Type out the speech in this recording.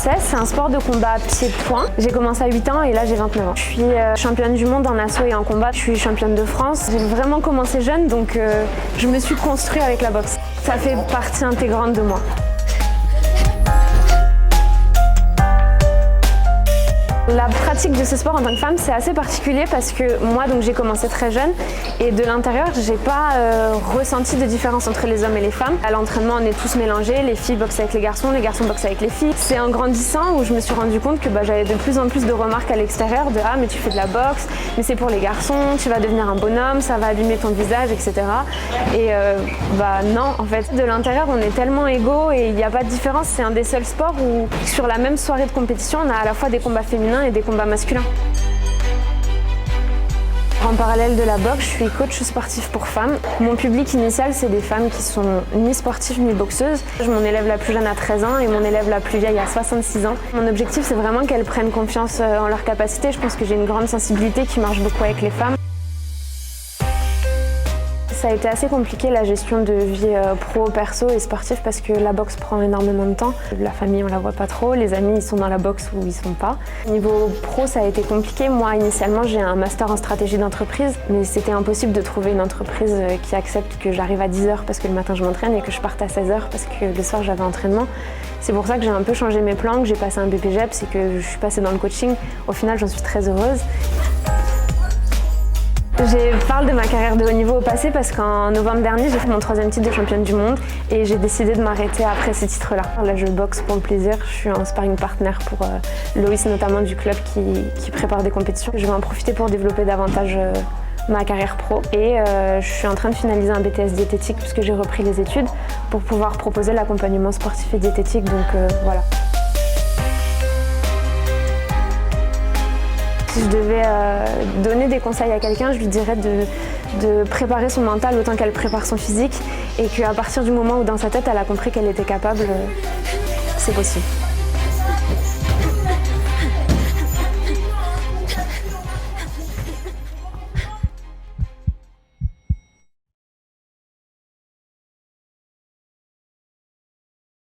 française, c'est un sport de combat pied-point. J'ai commencé à 8 ans et là j'ai 29 ans. Je suis championne du monde en assaut et en combat. Je suis championne de France. J'ai vraiment commencé jeune, donc je me suis construite avec la boxe. Ça fait partie intégrante de moi. La pratique de ce sport en tant que femme, c'est assez particulier parce que moi, donc j'ai commencé très jeune et de l'intérieur, j'ai pas ressenti de différence entre les hommes et les femmes. À l'entraînement, on est tous mélangés, les filles boxent avec les garçons boxent avec les filles. C'est en grandissant où je me suis rendu compte que j'avais de plus en plus de remarques à l'extérieur de « Ah, mais tu fais de la boxe, mais c'est pour les garçons, tu vas devenir un bonhomme, ça va abîmer ton visage, etc. » Et non, en fait, de l'intérieur, on est tellement égaux et il n'y a pas de différence. C'est un des seuls sports où, sur la même soirée de compétition, on a à la fois des combats féminins et des combats masculins. En parallèle de la boxe, je suis coach sportif pour femmes. Mon public initial, c'est des femmes qui sont ni sportives ni boxeuses. Mon élève la plus jeune a 13 ans et mon élève la plus vieille a 66 ans. Mon objectif, c'est vraiment qu'elles prennent confiance en leurs capacités. Je pense que j'ai une grande sensibilité qui marche beaucoup avec les femmes. Ça a été assez compliqué la gestion de vie pro, perso et sportive parce que la boxe prend énormément de temps. La famille, on la voit pas trop, les amis, ils sont dans la boxe ou ils sont pas. Niveau pro, ça a été compliqué. Moi, initialement, j'ai un master en stratégie d'entreprise, mais c'était impossible de trouver une entreprise qui accepte que j'arrive à 10h parce que le matin je m'entraîne et que je parte à 16h parce que le soir j'avais entraînement. C'est pour ça que j'ai un peu changé mes plans, que j'ai passé un BPGEPS et que je suis passée dans le coaching. Au final, j'en suis très heureuse. Je parle de ma carrière de haut niveau au passé parce qu'en novembre dernier, j'ai fait mon 3e titre de championne du monde et j'ai décidé de m'arrêter après ces titres-là. Là, je boxe pour le plaisir, je suis un sparring partner pour Loïs, notamment du club qui prépare des compétitions. Je vais en profiter pour développer davantage ma carrière pro et je suis en train de finaliser un BTS diététique puisque j'ai repris les études pour pouvoir proposer l'accompagnement sportif et diététique, donc voilà. Si je devais donner des conseils à quelqu'un, je lui dirais de préparer son mental autant qu'elle prépare son physique et qu'à partir du moment où dans sa tête elle a compris qu'elle était capable, c'est possible.